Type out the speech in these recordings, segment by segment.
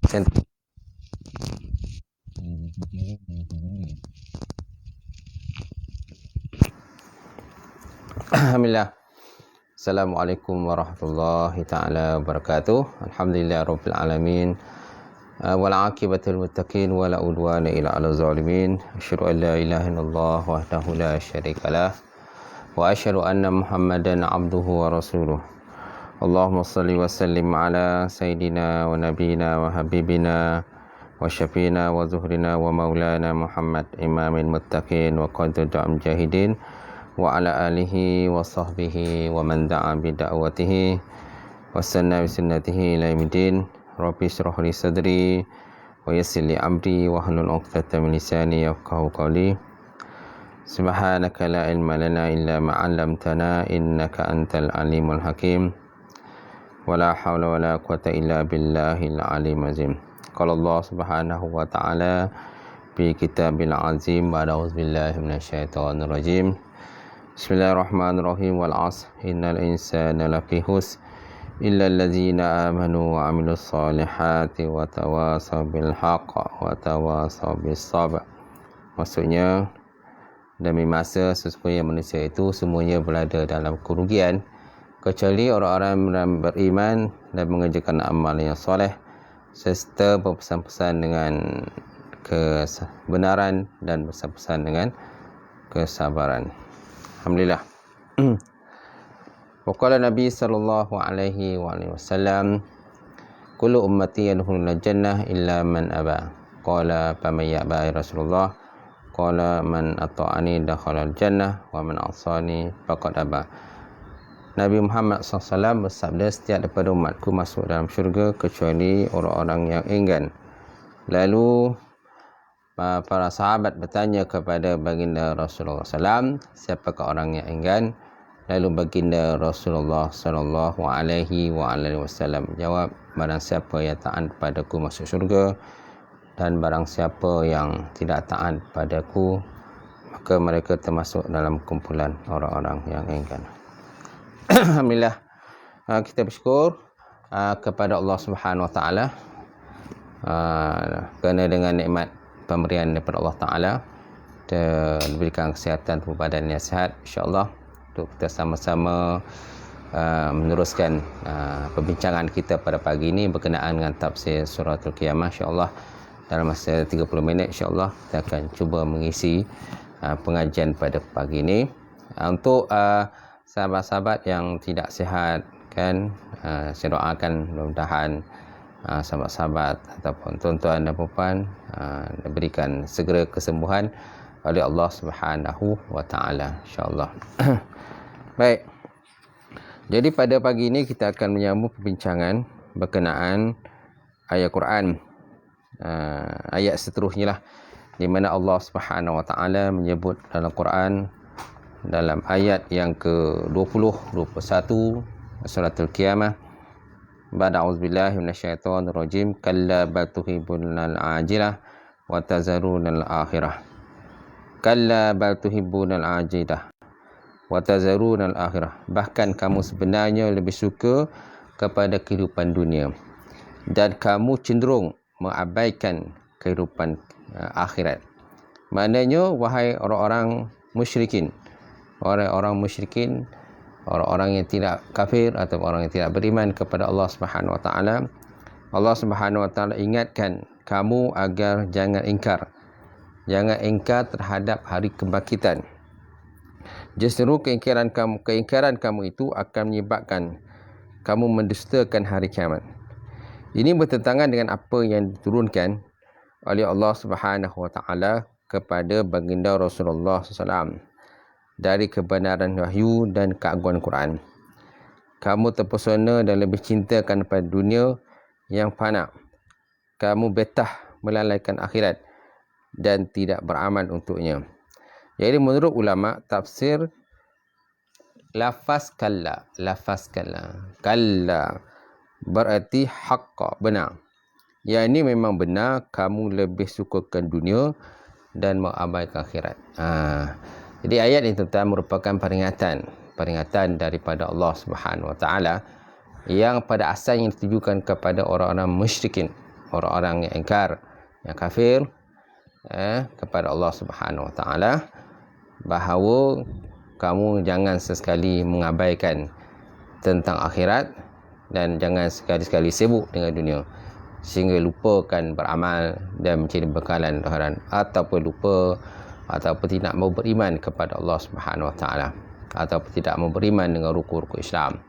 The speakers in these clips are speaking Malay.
Alhamdulillah. Assalamualaikum warahmatullahi taala wabarakatuh. Alhamdulillah rabbil alamin. Wal aqibatul muttaqin wala udwana illa 'alal zalimin. Asyhadu an la ilaha illallah wahdahu la syarikalah wa asyhadu anna Muhammadan 'abduhu wa rasuluh. Allahumma shalli wa sallim ala sayidina wa nabiyina wa habibina wa syafiina wa zuhrina wa maulana Muhammad imamil muttaqin wa qaddatul mujahidin wa ala alihi wa sahbihi wa man da'a bi da'watihi wa sanna bi sunnatihi ila yaumil Rabbi shrah li sadri wa yassir li amri wa hlul 'uqdatam min lisani yafqahu qawli. Subhanaka la ilma lana illa ma 'allamtana innaka antal alimul hakim. Wala hawla wala quwata illa billahil alim azim. Qala Allah subhanahu wa ta'ala fi kitabil azim wa a'udzu billahi minasyaitonir rajim. Bismillahirrahmanirrahim. Wal 'asr innal insana lafi khusr illa allazina amanu wa 'amilus solihati wa tawasaw bil haqq wa tawasaw bis sabr. Maksudnya, demi masa sesungguhnya manusia itu semuanya berada dalam kerugian kecuali orang-orang yang beriman dan mengerjakan amal yang soleh serta berpesan-pesan dengan kebenaran dan berpesan-pesan dengan kesabaran. Alhamdulillah. Waqala Nabi sallallahu alaihi wasallam, kullu ummati yadkhulul jannah illa man aba. Qala faman ya'ba ya Rasulullah? Qala man ata'ani dakhalal jannah wa man 'asani faqad aba. Nabi Muhammad SAW bersabda, setiap daripada umatku masuk dalam syurga kecuali orang-orang yang enggan. Lalu para sahabat bertanya kepada baginda Rasulullah SAW, siapakah orang yang enggan? Lalu baginda Rasulullah SAW jawab, barang siapa yang taat padaku masuk syurga, dan barang siapa yang tidak taat padaku, maka mereka termasuk dalam kumpulan orang-orang yang enggan. Alhamdulillah, kita bersyukur kepada Allah Subhanahu Wa Taala kerana dengan nikmat pemberian daripada Allah Taala kita diberikan kesihatan tubuh badan yang sihat, insya-Allah, untuk kita sama-sama meneruskan perbincangan kita pada pagi ini berkenaan dengan tafsir suratul Qiyamah. Insya-Allah dalam masa 30 minit insya-Allah kita akan cuba mengisi pengajian pada pagi ini. Untuk sahabat-sahabat yang tidak sihat, kan, saya doakan mudah-mudahan sahabat-sahabat ataupun tuan-tuan dan puan diberikan segera kesembuhan oleh Allah Subhanahu wa taala, insya-Allah. Baik. Jadi pada pagi ini kita akan menyambung perbincangan berkenaan ayat Quran, ayat seterusnya lah, di mana Allah Subhanahu wa taala menyebut dalam Quran dalam ayat yang ke-20 21 suratul Qiyamah, ba'da auzubillahi minasyaitonir rajim, kalla bal tuhibbunal ajilah wa tazarunal akhirah. Kalla bal tuhibbunal ajilah wa tazarunal akhirah. Bahkan kamu sebenarnya lebih suka kepada kehidupan dunia dan kamu cenderung mengabaikan kehidupan akhirat. Maknanya, wahai orang-orang musyrikin, orang-orang yang tidak kafir atau orang yang tidak beriman kepada Allah Subhanahu wa taala, Allah Subhanahu wa taala ingatkan kamu agar jangan ingkar terhadap hari kebangkitan. Justru keingkaran kamu itu akan menyebabkan kamu mendustakan hari kiamat. Ini bertentangan dengan apa yang diturunkan oleh Allah Subhanahu wa taala kepada baginda Rasulullah SAW dari kebenaran wahyu dan keagungan Quran. Kamu terpesona dan lebih cintakan pada dunia yang fana. Kamu betah melalaikan akhirat dan tidak beramal untuknya. Jadi menurut ulama tafsir, lafaz kalla berarti haqqa, benar. Yang ini memang benar, kamu lebih sukakan dunia dan mengabaikan akhirat. Jadi ayat ini tuan merupakan peringatan daripada Allah Subhanahu Wa Taala yang pada asalnya ditujukan kepada orang-orang musyrikin, orang-orang yang ingkar, yang kafir kepada Allah Subhanahu Wa Taala, bahawa kamu jangan sesekali mengabaikan tentang akhirat dan jangan sekali-sekali sibuk dengan dunia sehingga lupakan beramal dan menjadi bekalan akhirat, ataupun lupa ataupun tidak mau beriman kepada Allah Subhanahu Wa Taala, ataupun tidak mau beriman dengan rukun-rukun Islam,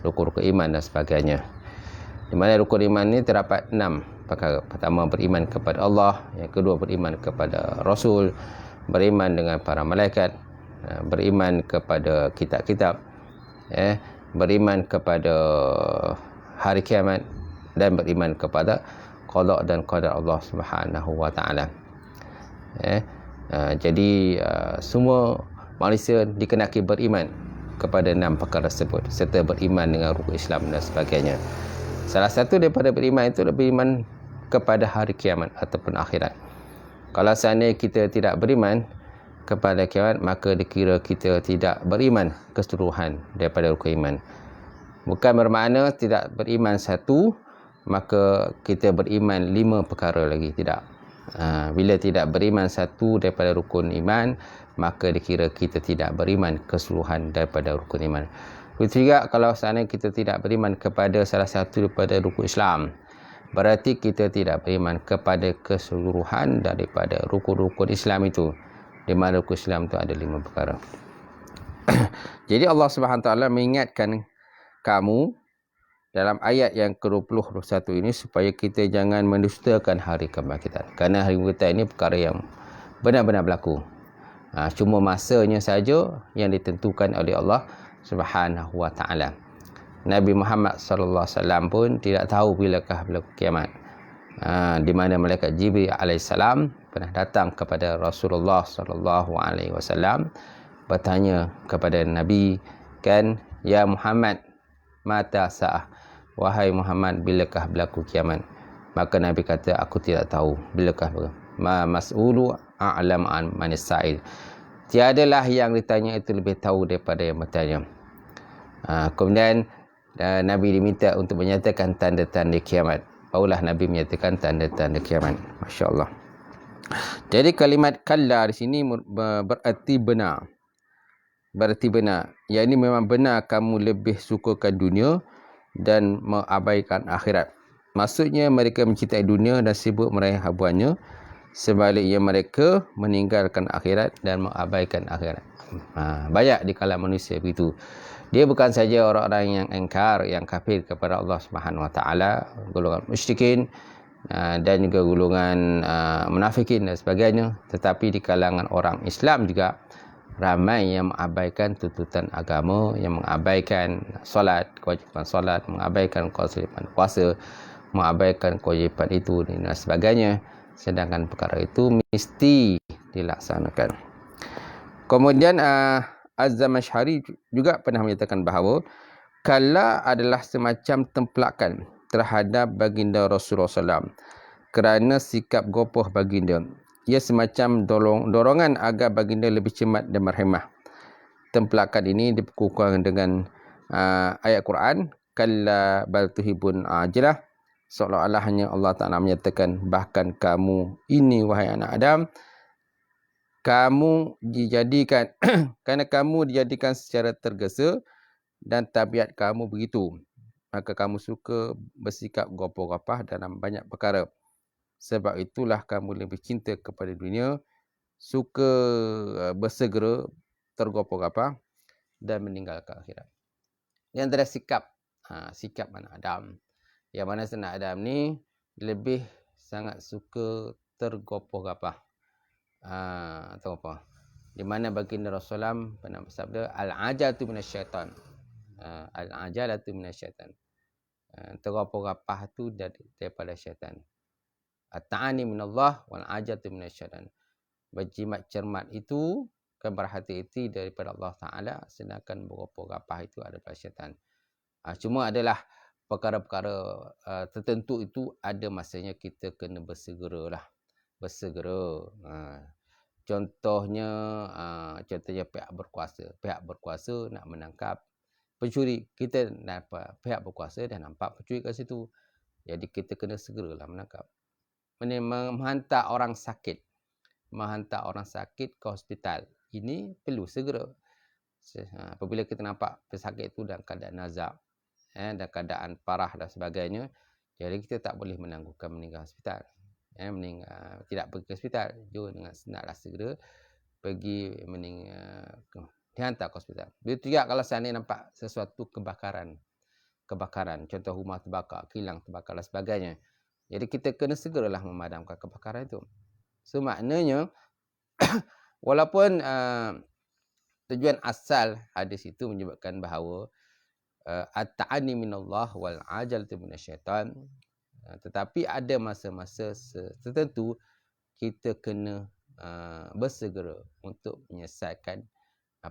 rukun-rukun iman dan sebagainya. Di mana rukun iman ini terdapat 6 perkara. Pertama, beriman kepada Allah. Yang kedua, beriman kepada Rasul, beriman dengan para malaikat, beriman kepada kitab-kitab, beriman kepada hari kiamat, dan beriman kepada qada dan qadar Allah Subhanahu Wa Taala. Jadi semua manusia dikenaki beriman kepada 6 perkara tersebut, serta beriman dengan rukun Islam dan sebagainya. Salah satu daripada beriman itu adalah beriman kepada hari kiamat ataupun akhirat. Kalau seandainya kita tidak beriman kepada kiamat, maka dikira kita tidak beriman keseluruhan daripada rukun iman. Bukan bermakna tidak beriman satu, maka kita beriman 5 perkara lagi. Tidak. Bila tidak beriman satu daripada rukun iman, maka dikira kita tidak beriman keseluruhan daripada rukun iman. Begitu juga kalau seandainya kita tidak beriman kepada salah satu daripada rukun Islam, berarti kita tidak beriman kepada keseluruhan daripada rukun-rukun Islam itu, di mana rukun Islam itu ada 5 perkara. Jadi Allah Subhanahu Wa Taala mengingatkan kamu dalam ayat yang ke-21 ini supaya kita jangan mendustakan hari kebangkitan. Kerana hari kebangkitan ini perkara yang benar-benar berlaku. Cuma masanya saja yang ditentukan oleh Allah Subhanahu Wa Taala. Nabi Muhammad sallallahu alaihi wasallam pun tidak tahu bilakah berlaku kiamat. Di mana malaikat Jibril alaihissalam pernah datang kepada Rasulullah sallallahu alaihi wasallam bertanya kepada Nabi, kan, ya Muhammad, mata sa'ah, wahai Muhammad, bilakah berlaku kiamat? Maka Nabi kata, aku tidak tahu bilakah berlaku. Ma mas'ulu a'lam an manis sa'il. Tiadalah yang ditanya itu lebih tahu daripada yang bertanya. Kemudian Nabi diminta untuk menyatakan tanda-tanda kiamat. Barulah Nabi menyatakan tanda-tanda kiamat. Masya Allah. Jadi kalimat kalla di sini berarti benar. Berarti benar. Yang ini memang benar kamu lebih sukakan dunia dan mengabaikan akhirat. Maksudnya mereka mencintai dunia dan sibuk meraih habuannya. Sebaliknya mereka meninggalkan akhirat dan mengabaikan akhirat. Banyak di kalangan manusia begitu. Dia bukan saja orang-orang yang engkar, yang kafir kepada Allah Subhanahu Wa Taala, golongan musyrikin dan juga golongan munafikin dan sebagainya, tetapi di kalangan orang Islam juga ramai yang mengabaikan tuntutan agama, yang mengabaikan solat, kewajipan solat, mengabaikan kewajipan puasa, mengabaikan kewajipan itu dan sebagainya, sedangkan perkara itu mesti dilaksanakan. Kemudian Az-Zamakhsyari juga pernah menyatakan bahawa kalla adalah semacam templakan terhadap baginda Rasulullah SAW kerana sikap gopoh baginda. Ia semacam dorongan agar baginda lebih cermat dan berhemah. Templakan ini dikukuhkan dengan ayat Quran, kalla bal tuhibun ajilah, seolah-olah hanya Allah Ta'ala menyatakan, bahkan kamu ini wahai anak Adam, kamu dijadikan kerana kamu dijadikan secara tergesa dan tabiat kamu begitu, maka kamu suka bersikap gopoh-gopoh dalam banyak perkara. Sebab itulah kamu lebih cinta kepada dunia, suka bersegera, tergopoh-gopoh dan meninggalkan akhirat. Yang antara sikap anak Adam, yang mana anak Adam ni lebih sangat suka tergopoh-gopoh. Atau apa? Di mana baginda Rasulullah pernah bersabda, al-ajalatu minasyaitan. Al-ajalatu minasyaitan. Tergopoh-gopoh tu daripada syaitan. At-ta'ani minallah wal ajalatu minasyaitan. Berjimat cermat itu, kan berhati-hati daripada Allah Ta'ala, sedangkan bergopoh-gopoh itu adalah syaitan. Cuma adalah perkara-perkara tertentu itu ada masanya kita kena bersegera lah. Bersegera. Contohnya pihak berkuasa. Pihak berkuasa nak menangkap pencuri. Kita nampak pihak berkuasa dah nampak pencuri kat situ. Jadi kita kena segeralah menangkap. Menghantar orang sakit ke hospital. Ini perlu segera. Apabila kita nampak pesakit itu dalam keadaan nazak, dalam keadaan parah dan sebagainya, jadi kita tak boleh menangguhkan meninggal hospital. Tidak pergi ke hospital. Jom dengan senaklah segera pergi dihantar ke hospital. Begitu juga kalau seandainya nampak sesuatu kebakaran. Contoh rumah terbakar, kilang terbakar dan sebagainya. Jadi kita kena segeralah memadamkan kebakaran itu. So maknanya walaupun tujuan asal hadis itu menyebutkan bahawa at-ta'anni minallah wal ajalatu minasyaitan, tetapi ada masa-masa tertentu kita kena bersegera untuk menyelesaikan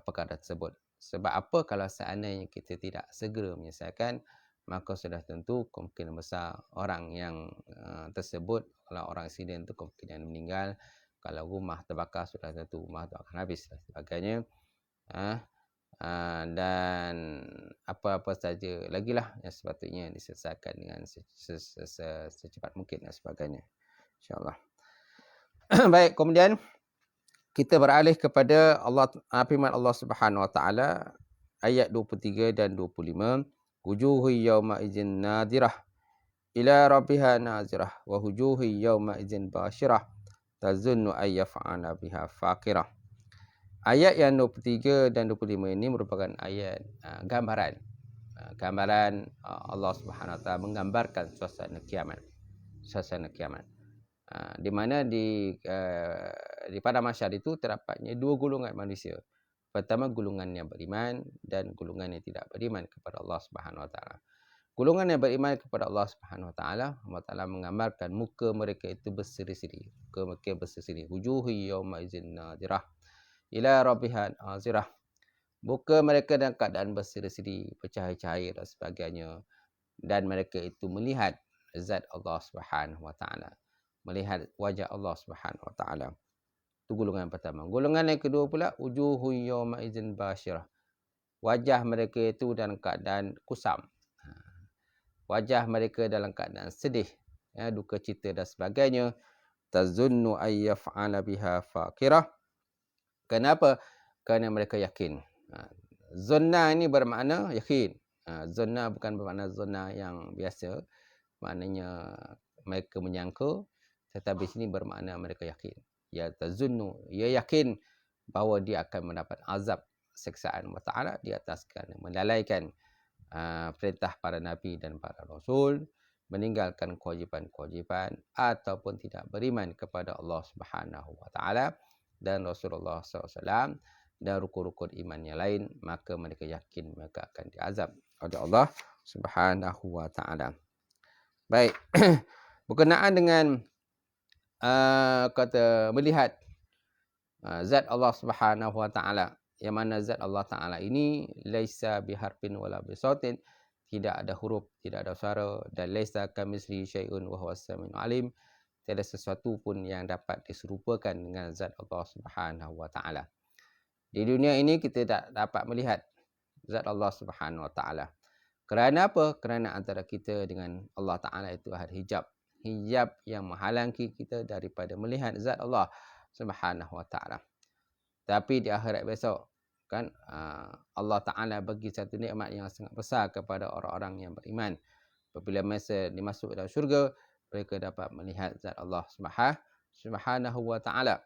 perkara tersebut. Sebab apa? Kalau seandainya kita tidak segera menyelesaikan, maka sudah tentu kemungkinan besar orang yang tersebut, kalau orang aksiden itu kemungkinan meninggal. Kalau rumah terbakar, sudah tentu rumah itu akan habis dan sebagainya. Dan apa-apa saja lagilah yang sepatutnya diselesaikan dengan secepat mungkin dan sebagainya, insyaAllah. Baik, kemudian kita beralih kepada firman Allah Subhanahu Wa Taala ayat 23 dan 25. Wujuhu yawma idzin nadirah ila rabbiha nazirah wa wujuhu yawma idzin basyirah tazunnu ay yaf'ala biha faqirah. Ayat yang 23 dan 25 ini merupakan ayat gambaran. Gambaran Allah Subhanahu Wa Taala menggambarkan suasana kiamat. Di mana di pada masyarakat itu terdapatnya dua golongan manusia. Pertama, golongan yang beriman dan golongan yang tidak beriman kepada Allah Subhanahu Wa Taala. Golongan yang beriman kepada Allah Subhanahu Wa Taala, Allah Taala menggambarkan muka mereka itu berseri-seri. Muka mereka berseri-seri. Wujuhu yawma idzin nadirah ila rabbiha nazirah. Muka mereka dalam keadaan berseri-seri, bercahaya-cahaya dan sebagainya. Dan mereka itu melihat zat Allah Subhanahu Wa Taala. Melihat wajah Allah Subhanahu Wa Taala. Itu golongan pertama. Golongan yang kedua pula, wujuhu yawma idzin basyirah. Wajah mereka itu dalam keadaan kusam. Wajah mereka dalam keadaan sedih, duka cita dan sebagainya. Tazunnu ay yaf'ala biha faqirah. Kenapa? Kerana mereka yakin. Zonna ini bermakna yakin. Zonna bukan bermakna zonna yang biasa. Maknanya mereka menyangka. Tetapi sini bermakna mereka yakin. Ya tazunnu, ia yakin bahawa dia akan mendapat azab siksaan Allah Ta'ala di atas kerana melalaikan perintah para nabi dan para rasul, meninggalkan kewajipan-kewajipan ataupun tidak beriman kepada Allah Subhanahu Wa Ta'ala dan Rasulullah SAW dan rukun-rukun iman yang lain, maka mereka yakin mereka akan diazab oleh Allah Subhanahu Wa Ta'ala. Baik. Berkenaan dengan kata melihat zat Allah Subhanahu Wa Ta'ala, yang mana zat Allah Ta'ala ini laisa biharfin wala bisautin, tidak ada huruf, tidak ada suara, dan laisa kamitslihi syai'un wa huwas samiul alim, tiada sesuatu pun yang dapat diserupakan dengan zat Allah Subhanahu Wa Ta'ala. Di dunia ini kita tak dapat melihat zat Allah Subhanahu Wa Ta'ala. Kerana apa? Kerana antara kita dengan Allah Ta'ala itu ada hijab. Hijab yang menghalangi kita daripada melihat zat Allah Subhanahu Wa Ta'ala. Tapi di akhirat besok, kan, Allah Ta'ala bagi satu nikmat yang sangat besar kepada orang-orang yang beriman. Apabila masa dimasuk dalam syurga, mereka dapat melihat zat Allah Subhanahu Wa Ta'ala.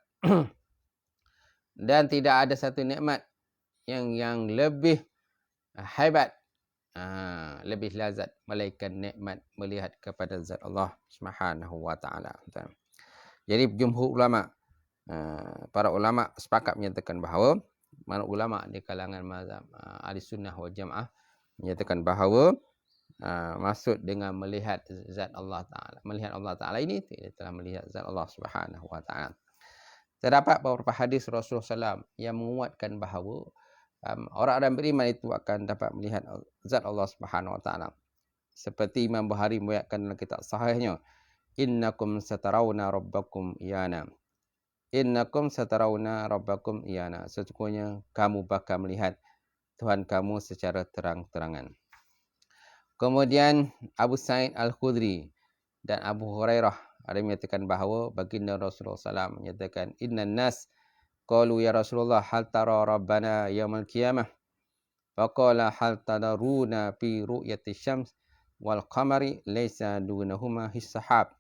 Dan tidak ada satu nikmat yang lebih hebat, lebih lazat melainkan nikmat melihat kepada zat Allah Subhanahu Wa Ta'ala. Jadi jumhur ulama, para ulama sepakat menyatakan bahawa, mana ulama di kalangan mazhab ahli sunnah wal jamaah menyatakan bahawa maksud dengan melihat zat Allah Ta'ala, melihat Allah Ta'ala ini, dia telah melihat zat Allah Subhanahu Wa Ta'ala. Terdapat beberapa hadis Rasulullah SAW yang menguatkan bahawa orang-orang beriman itu akan dapat melihat zat Allah Subhanahu Wa Ta'ala. Seperti Imam Bukhari meriwayatkan dalam kitab sahihnya, innakum satarawna rabbakum iyana. Innakum satarawna rabbakum iyana. Sesungguhnya kamu bakal melihat Tuhan kamu secara terang-terangan. Kemudian Abu Sa'id Al-Khudri Dan Abu Hurairah ada menyatakan bahawa baginda Rasulullah SAW menyatakan, innan nas qalu ya Rasulullah hal tara rabbana yaumal qiyamah, faqala hal tadaruna fi ru'yati syams wal qamari laysa dunahuma hissahab,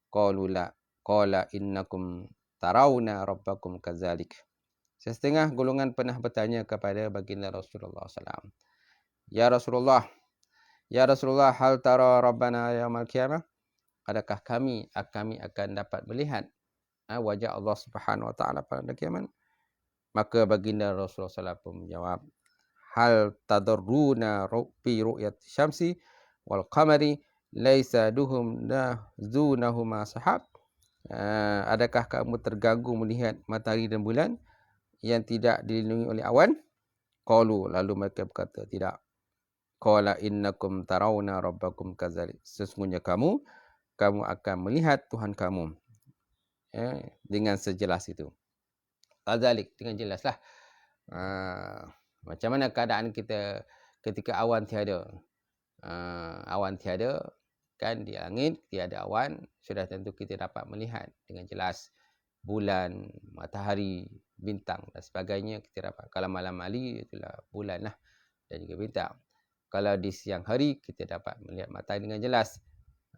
qalu la, qala innakum tarawna rabbakum kadzalik. Setengah golongan pernah bertanya kepada baginda Rasulullah SAW, ya Rasulullah, ya Rasulullah, hal tara rabbana yaumal qiyamah, adakah kami akan dapat melihat wajah Allah Subhanahu Wa Taala pada hari kiamat? Maka baginda Rasulullah SAW pun menjawab, hal tadarruna fi ru'yat syamsi wal qamari laisa duhum dunahuma sahab. Adakah kamu terganggu melihat matahari dan bulan yang tidak dilindungi oleh awan? Qalu, lalu mereka berkata, tidak. Qala innakum tarawna rabbakum kadzalik, sesungguhnya kamu akan melihat Tuhan kamu dengan sejelas itu. Kadzalik, dengan jelaslah. Macam mana keadaan kita ketika awan tiada? Awan tiada, kan, di langit tiada awan, sudah tentu kita dapat melihat dengan jelas bulan, matahari, bintang dan sebagainya. Kita dapat, kalau malam hari itulah bulan lah dan juga bintang. Kalau di siang hari kita dapat melihat matahari dengan jelas.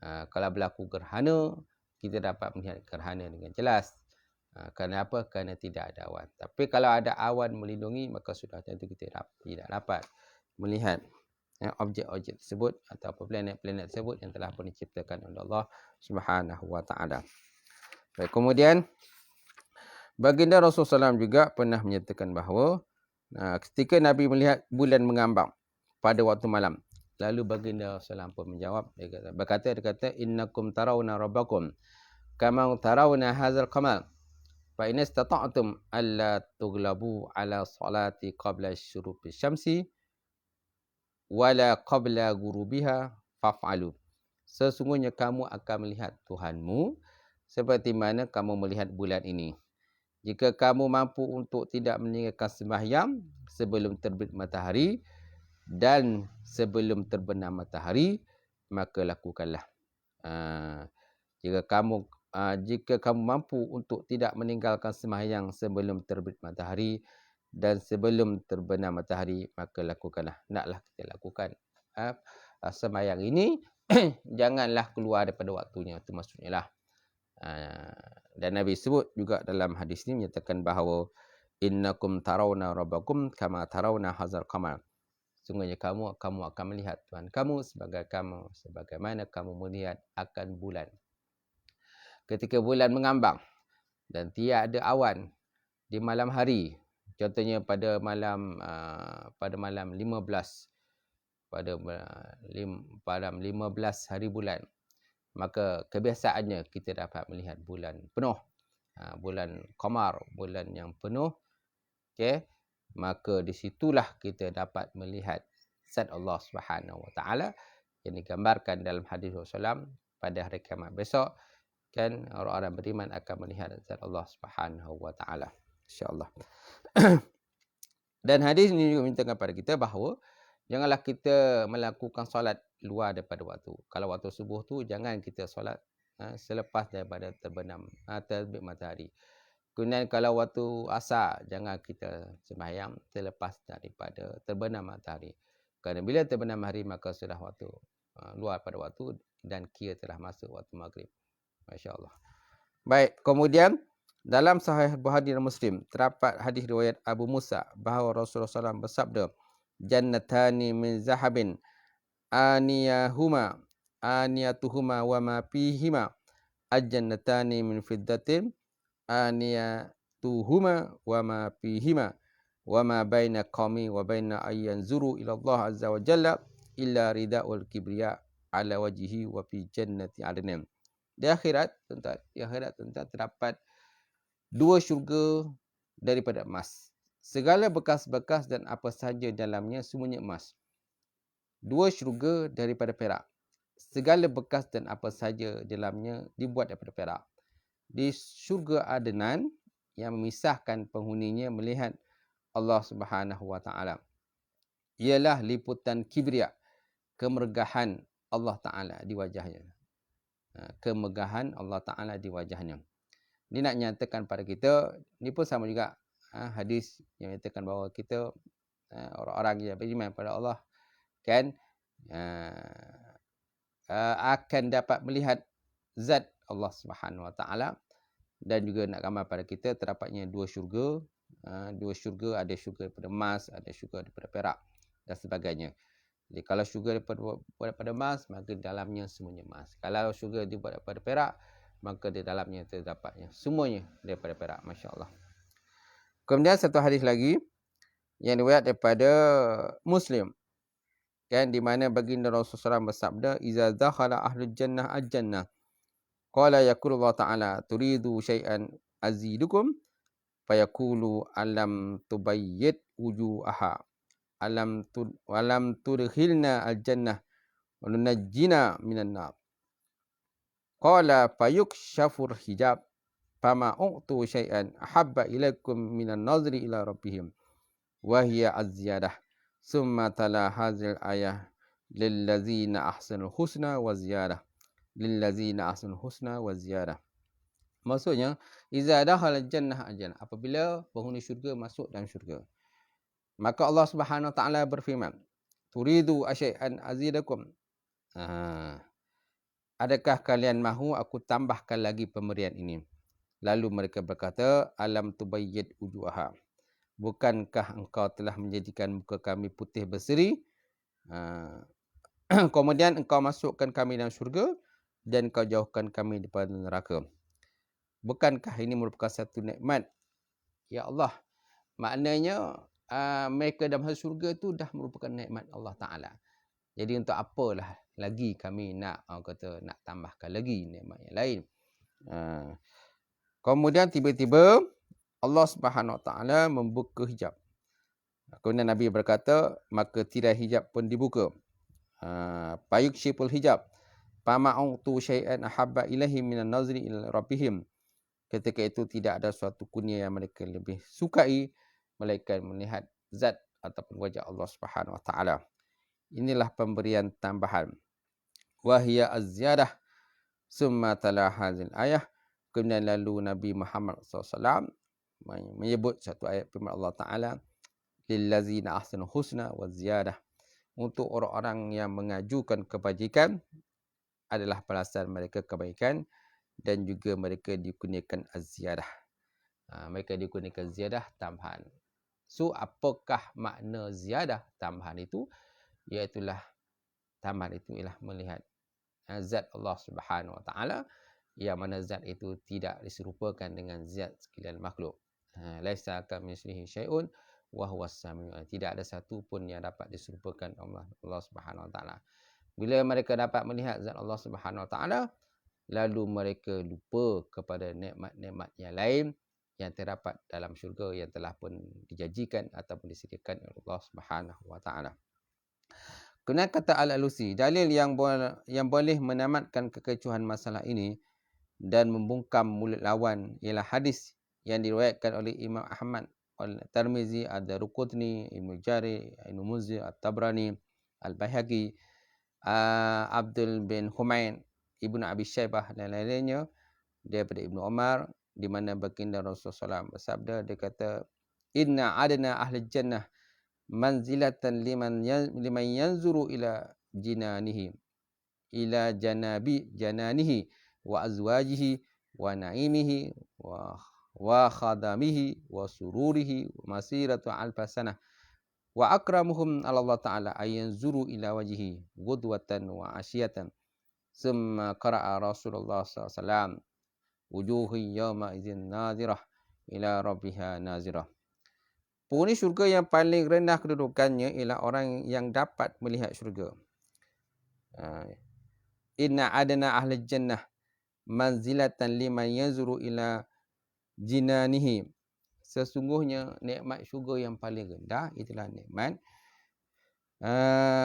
Kalau berlaku gerhana, kita dapat melihat gerhana dengan jelas. Kerana apa? Kerana tidak ada awan. Tapi kalau ada awan melindungi, maka sudah tentu kita tidak dapat melihat objek-objek tersebut atau planet-planet tersebut yang telah pun diciptakan oleh Allah Subhanahu Wa Taala. Baik, kemudian baginda Rasulullah SAW juga pernah menyatakan bahawa ketika Nabi melihat bulan mengambang pada waktu malam, lalu baginda Rasulullah SAW pun menjawab, dia kata innakum tarawna rabbakum kama tarawna hadzal qamar fa in istata'tum alla tughlabu ala salati qabla syuruqi syamsi wala qabla ghurubiha faf'alu. Sesungguhnya kamu akan melihat Tuhanmu seperti mana kamu melihat bulan ini. Jika kamu mampu untuk tidak meninggalkan sembahyang sebelum terbit matahari dan sebelum terbenam matahari, maka lakukanlah. Jika kamu mampu untuk tidak meninggalkan sembahyang sebelum terbit matahari dan sebelum terbenam matahari, maka lakukanlah. Naklah kita lakukan sembahyang ini janganlah keluar daripada waktunya, itu maksudnya lah. Dan Nabi sebut juga dalam hadis ini menyatakan bahawa innakum tarawna rabbakum kama tarawna hadzal qamar. Sungguhnya kamu akan melihat Tuhan kamu sebagaimana kamu melihat akan bulan. Ketika bulan mengambang dan tiada awan di malam hari, contohnya pada malam 15 hari bulan, maka kebiasaannya kita dapat melihat bulan penuh, bulan qamar, bulan yang penuh. Okey, maka di situlah kita dapat melihat zat Allah Subhanahu Wa Taala yang digambarkan dalam hadis Rasulullah pada hari kiamat besok, kan, orang-orang beriman akan melihat zat Allah Subhanahu Wa Taala, insya-Allah. Dan hadis ini juga mintakan kepada kita bahawa janganlah kita melakukan solat luar daripada waktu. Kalau waktu subuh tu jangan kita solat selepas daripada terbit matahari. Kemudian kalau waktu asar jangan kita sembahyang selepas daripada terbenam matahari. Kerana bila terbenam matahari maka sudah waktu luar pada waktu dan kira telah masuk waktu maghrib. Masya-Allah. Baik, kemudian dalam Sahih Bukhari dan Muslim terdapat hadis riwayat Abu Musa bahawa Rasulullah SAW bersabda, jannatani min zahabin aniyatuhuma wa ma fihima, al-jannatani min fiddatin aniyatuhuma wa ma fihima, wa ma baina qaumi wa baina ayyan zuru ila Allah azza wa jalla illa ridaul kibriya ala wajhihi wa fi jannati adnan. Di akhirat tuan-tuan terdapat dua syurga daripada emas. Segala bekas-bekas dan apa sahaja dalamnya semuanya emas. Dua syurga daripada perak. Segala bekas dan apa sahaja dalamnya dibuat daripada perak. Di syurga Adnan yang memisahkan penghuninya melihat Allah Subhanahu Wa Taala, ialah liputan kibriya, kemegahan Allah Taala di wajahnya. kemegahan Allah Ta'ala di wajahnya. Ini nak nyatakan pada kita, ni pun sama juga hadis yang nyatakan bahawa kita orang-orang yang beriman pada Allah kan akan dapat melihat zat Allah Subhanahu Wa Ta'ala. Dan juga nak gambar pada kita terdapatnya dua syurga. Dua syurga, ada syurga daripada emas, ada syurga daripada perak dan sebagainya. Jadi kalau syurga daripada emas, maka di dalamnya semuanya emas. Kalau syurga dibuat daripada perak, maka di dalamnya terdapatnya semuanya daripada perak. Masya Allah. Kemudian satu hadis lagi yang diriwayat daripada Muslim, kan, di mana baginda Rasulullah SAW bersabda, "Iza dakhala ahlul jannah al-jannah, qala yaqulu Allah Ta'ala, turidu syai'an azidukum, fayaqulu alam tubayyid wujuhaha, alam tudkhilna al-jannah wa nunajjina minan nar." Qala fayukshafur hijab, fama u'tu syai'an ahabba ilaikum minan nazri ila rabbihim, wa hiya az-ziyadah. Summa tala hazil ayah, lillazina ahsanul husna wa ziyadah, lillazina ahsanul husna wa ziyadah. Maksudnya, iza dakhala jannah al-jannah, apabila penghuni syurga masuk dalam syurga, maka Allah Subhanahu Wa Ta'ala berfirman, turidu asyai'an azidakum, adakah kalian mahu aku tambahkan lagi pemberian ini? Lalu mereka berkata, alam tubayyid wujuhaha, bukankah engkau telah menjadikan muka kami putih berseri, kemudian engkau masukkan kami dalam syurga dan engkau jauhkan kami daripada neraka. Bukankah ini merupakan satu nikmat? Ya Allah, maknanya mereka dalam syurga tu dah merupakan nikmat Allah Ta'ala. Jadi untuk apalah lagi kami nak nak tambahkan lagi nikmat yang lain. Kemudian tiba-tiba Allah Subhanahu Wa Ta'ala membuka hijab. Kemudian Nabi berkata, maka tirai hijab pun dibuka. Payukshiful hijab, fama'utu syai'an ahabba ilahi minan nazri ila rabbihim. Ketika itu tidak ada suatu kurnia yang mereka lebih sukai melainkan melihat zat ataupun wajah Allah Subhanahu Wa Ta'ala. Inilah pemberian tambahan. Wahia az-ziyadah. Summa tala hazil ayah. Kemudian lalu Nabi Muhammad SAW menyebut satu ayat firman Allah Ta'ala, lillazina ahsanul husna wa ziyadah, untuk orang-orang yang mengajukan kebajikan adalah balasan mereka kebaikan, dan juga mereka dikurniakan az-ziyadah. Mereka dikurniakan ziyadah, tambahan. So apakah makna ziyadah, tambahan itu? Iaitulah tambahan itu ialah melihat zat Allah Subhanahu Wa Ta'ala, yang mana zat itu tidak diserupakan dengan zat sekalian makhluk. Laisa kamitslihi syai'un wa huwas samiul alim. Tidak ada satu pun yang dapat diserupakan Allah Subhanahu Wa Ta'ala. Bila mereka dapat melihat zat Allah Subhanahu Wa Ta'ala, lalu mereka lupa kepada nikmat-nikmat yang lain yang terdapat dalam syurga yang telah pun dijanjikan ataupun disediakan oleh Allah Subhanahu Wa Ta'ala. Kemudian kata Al-Alusi, dalil yang boleh menamatkan kekecohan masalah ini dan membungkam mulut lawan ialah hadis yang diriwayatkan oleh Imam Ahmad, Al-Tirmizi, Ad-Darqutni, Ibnu Jarir, Ibnu Munzir, At-Tabrani, Al-Baihaqi, Abdul bin Humain, Ibnu Abi Syaibah dan lain-lainnya daripada Ibnu Umar, di mana baginda Rasulullah SAW bersabda, dia kata, inna adna ahli jannah manzilatan liman yanzuru ila jinanihi, ila jananihi wa azwajihi wa naimihi wa khadamihi wa sururihi masiratu alfasanah, wa akramuhum ala Allah Ta'ala ayanzuru ila wajhihi ghudwatan wa asyiyatan. Summa qara'a Rasulullah SAW, wujuhi yawma idzin nazirah ila rabbiha nazirah. Penghuni syurga yang paling rendah kedudukannya ialah orang yang dapat melihat syurga. Inna adna ahli jannah manzilatan liman yanzuru ila jinanihi. Sesungguhnya nikmat syurga yang paling rendah itulah nikmat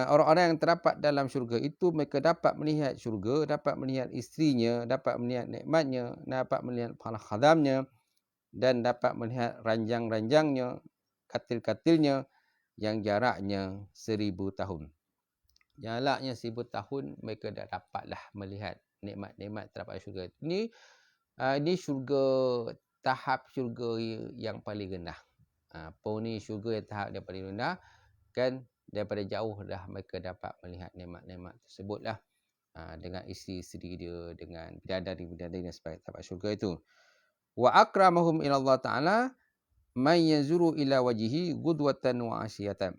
orang-orang yang terdapat dalam syurga itu. Mereka dapat melihat syurga, dapat melihat isterinya, dapat melihat nikmatnya, dapat melihat para khadamnya, dan dapat melihat ranjang-ranjangnya, katil-katilnya yang jaraknya 1000 tahun. Jaraknya 1000 tahun mereka dah dapatlah melihat nikmat-nikmat terdapat syurga. Ini syurga, tahap syurga yang paling rendah. Penghuni syurga yang tahap yang paling rendah, kan daripada jauh dah mereka dapat melihat nikmat-nikmat tersebut lah. Dengan isteri-isteri dia, dengan bidadari-bidadari dan sebagainya tahap syurga itu. Wa akramahum ila Allah Ta'ala man yanzuru ila wajhihi ghudwatan wa asyiyatan.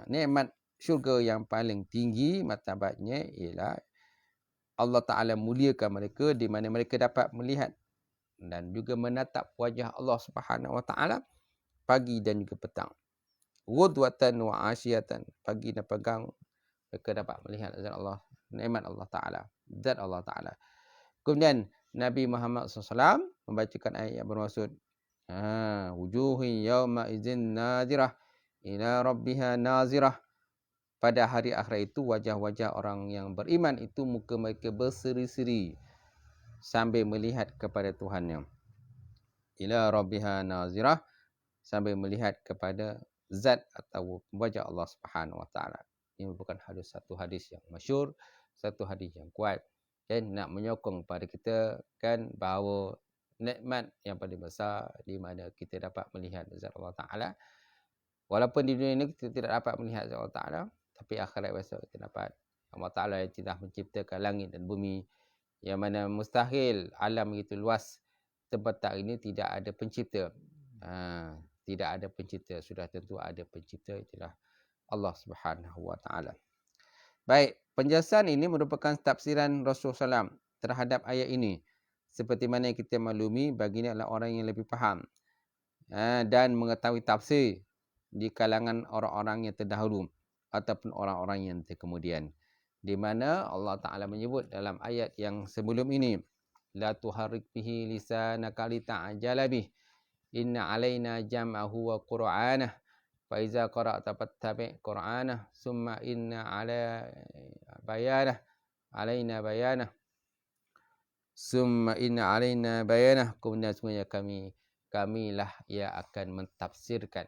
Nikmat syurga yang paling tinggi martabatnya ialah Allah Ta'ala muliakan mereka di mana mereka dapat melihat dan juga menatap wajah Allah Subhanahu Wa Ta'ala pagi dan juga petang. Ghudwatan wa asyiyatan, pagi dan petang mereka dapat melihat zat Allah, nikmat Allah Ta'ala, zat Allah Ta'ala. Kemudian Nabi Muhammad SAW membacakan ayat yang bermaksud wujuhi yawma izin nazirah ila rabbiha nazirah. Pada hari akhirat itu wajah-wajah orang yang beriman itu muka mereka berseri-seri sambil melihat kepada Tuhannya. Ila rabbiha nazirah, sambil melihat kepada zat atau wajah Allah Subhanahu Wa Ta'ala. Ini merupakan satu hadis yang masyhur, satu hadis yang kuat, dan nak menyokong pada kita kan bahawa nikmat yang paling besar di mana kita dapat melihat zat Allah Ta'ala. Walaupun di dunia ini kita tidak dapat melihat zat Allah Ta'ala, tapi akhirat besok kita dapat. Allah Ta'ala yang telah menciptakan langit dan bumi, yang mana mustahil alam begitu luas tempat ini tidak ada pencipta. Tidak ada pencipta, sudah tentu ada pencipta, itulah Allah Subhanahu Wa Ta'ala. Baik, penjelasan ini merupakan tafsiran Rasulullah SAW terhadap ayat ini. Seperti mana yang kita maklumi, baginda adalah orang yang lebih faham dan mengetahui tafsir di kalangan orang-orang yang terdahulu ataupun orang-orang yang terkemudian. Di mana Allah Ta'ala menyebut dalam ayat yang sebelum ini, la tuharrik bihi lisanaka lita'jala bih, inna alaina jam'ahu wa qur'anah, fa iza qara'ta fattabi' qur'anah, summa inna alaina bayanah, summa inna alaina bayanah. Kemudian semuanya kamilah yang akan mentafsirkan.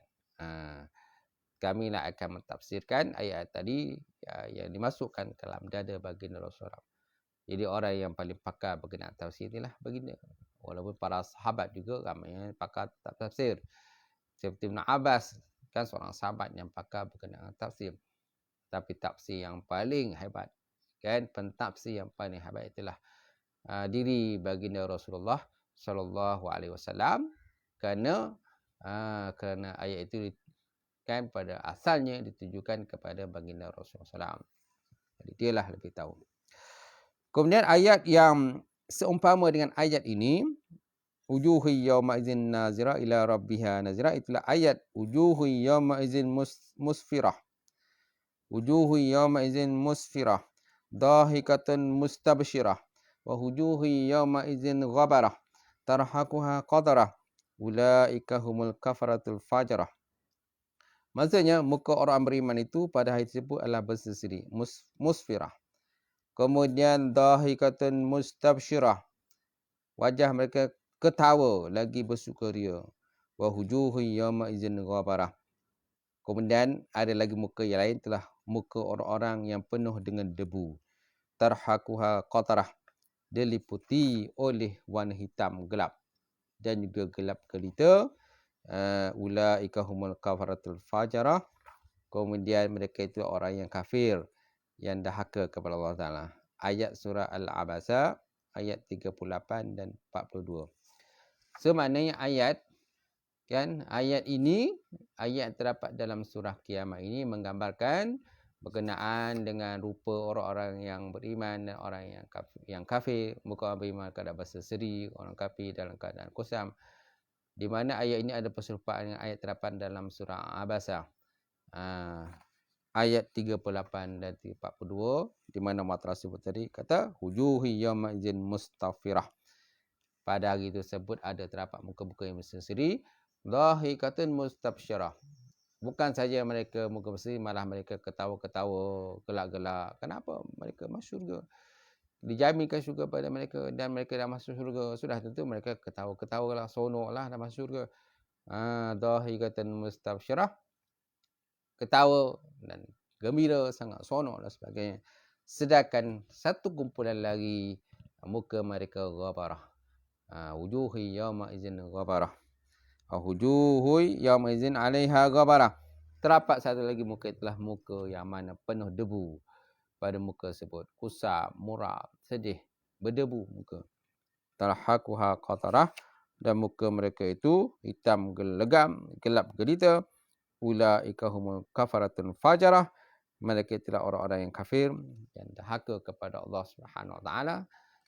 Kamilah akan mentafsirkan ayat tadi yang dimasukkan ke dalam dada baginda Rasulullah. Jadi orang yang paling pakar berkenaan tafsir inilah baginda. Walaupun para sahabat juga ramai yang pakar tafsir. Seperti Ibn Abbas, kan seorang sahabat yang pakar berkenaan tafsir. Tapi tafsir yang paling hebat, kan pentafsir yang paling hebat itulah diri baginda Rasulullah sallallahu alaihi wasallam, kerana ayat itu kan pada asalnya ditujukan kepada baginda Rasulullah SAW. Jadi dialah lebih tahu. Kemudian ayat yang seumpama dengan ayat ini, wujuhi yawma idzin nazira ila rabbiha nazira, itulah ayat wujuhi yawma idzin musfirah. Wujuhi yawma idzin musfirah, dahikatun mustabshirah, wa wujuhi yawma idzin ghabarah, tarhaquha qadarah, ulaika humul kafaratul fajarah. Maksudnya muka orang beriman itu pada hari tersebut adalah berseri, musfirah. Kemudian dahikatun mustabshirah, wajah mereka ketawa lagi bersukaria. Wa wujuhu yawma idzin ghabarah. Kemudian ada lagi muka yang lain, telah muka orang-orang yang penuh dengan debu. Tarhaquha qatarah, diliputi oleh warna hitam gelap dan juga gelap gelita. Ulaika humul kafaratul fajarah. Kemudian mereka itu orang yang kafir, yang dahaka kepada Allah Ta'ala. Ayat surah Al-Abasa ayat 38 dan 42. So maknanya ayat ini, ayat terdapat dalam surah Kiamat ini menggambarkan berkenaan dengan rupa orang-orang yang beriman dan orang yang kafir. Muka orang beriman keadaan berseri, orang kafir dalam keadaan kusam. Di mana ayat ini ada perserupaan dengan ayat terdapat dalam surah Abasa ayat 38 dan 42, di mana matra sebut tadi kata wujuhi yawma idzin mustafirah. Pada hari tersebut ada terdapat muka-muka yang berseri, dhahikatun mustabsyirah. Bukan saja mereka muka berseri, malah mereka ketawa-ketawa, gelak-gelak. Kenapa? Mereka masuk syurga. Dijaminkan syurga pada mereka dan mereka dah masuk syurga. Sudah tentu mereka ketawa-ketawa lah, sonok lah, dah masuk syurga. Dhahikatan mustabsyirah, ketawa dan gembira, sangat sonok dan sebagainya. Sedangkan satu kumpulan lagi muka mereka ghabarah. Wujuhi yawma izin ghabarah. Wujuhi yawma izin 'alaiha ghabarah. Terdapat satu lagi muka, itulah muka yang mana penuh debu pada muka tersebut. Kusam, muram, sedih, berdebu muka. Talhaquha qatarah, dan muka mereka itu hitam legam, gelap gelita. Ulaika humul kafaratun fajarah. Mereka itulah orang-orang yang kafir yang dahaka kepada Allah Subhanahu Wa Taala.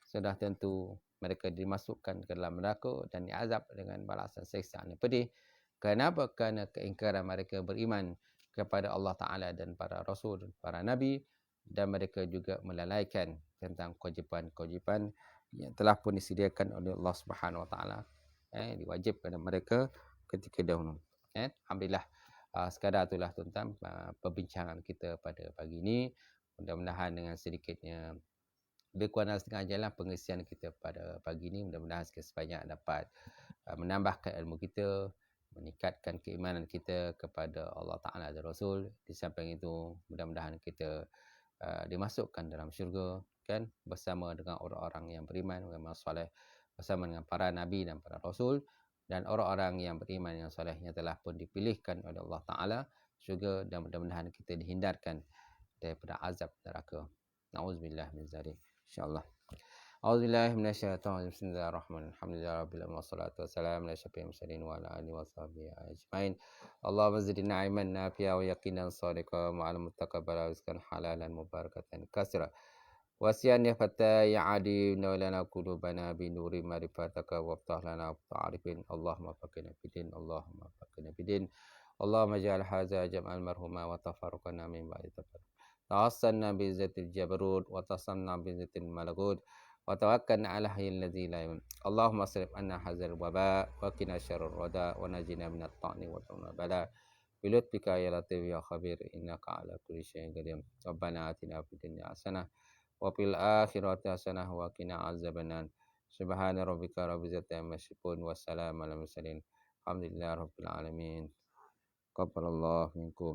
Sudah tentu mereka dimasukkan ke dalam neraka dan diazab dengan balasan seksa yang pedih. Kenapa? Kerana keingkaran mereka beriman kepada Allah Taala dan para rasul, para nabi, dan mereka juga melalaikan tentang kewajipan-kewajipan yang telah pun disediakan oleh Allah Subhanahu Wa Taala. Diwajibkan kepada mereka ketika dahulu. Alhamdulillah. Sekadar itulah tuan-tuan perbincangan kita pada pagi ini. Mudah-mudahan dengan sedikitnya lebih kurang setengah jam lah pengisian kita pada pagi ini. Mudah-mudahan sebanyak dapat menambahkan ilmu kita, meningkatkan keimanan kita kepada Allah Ta'ala dan Rasul. Di samping itu, mudah-mudahan kita dimasukkan dalam syurga, kan, bersama dengan orang-orang yang beriman, beramal soleh, bersama dengan para nabi dan para rasul, dan orang-orang yang beriman yang solehnya telah pun dipilihkan oleh Allah Ta'ala syurga, dan mudah-mudahan kita dihindarkan daripada azab neraka. Na'udzubillah min zalik. InsyaAllah. A'udzubillahi minasyaitonir rajim. Bismillahirrahmanirrahim. Alhamdulillahirabbil alamin wassalatu wassalamu ala asyrafil mursalin wa ala alihi washabbihi ajmain. Allahumma zidna ilman nafi'a wa yaqinan shadiqan wa 'ilman mutaqabbala wa rizqan halalan mubarakatan katsira. Wasiyan ya fata ya adi lana qulubana bi nuri ma'rifataka waftah lana ta'arifin. Allahumma faqina fidin. Allahumma faqina fidin. Allahumma ja'al hadza jam'al marhuma wa tafarraqana min ba'di tafarruq. Ta'assanna bi zatil jabarut wa tasanna bi zatil malakut. وتوكلنا على الحي الذي لا يموت. اللهم اصرف عنا هذا الوباء وقنا شر الرداء ونجنا من الطعن والبلاء بلطفك يا لطيف يا خبير انك على كل شيء قدير. ربنا اتنا في الدنيا حسنه وفي الاخره حسنه وقنا عذاب النار. سبحان ربك رب العزه عما يصفون والسلام على المرسلين الحمد لله رب العالمين. قبل الله منكم.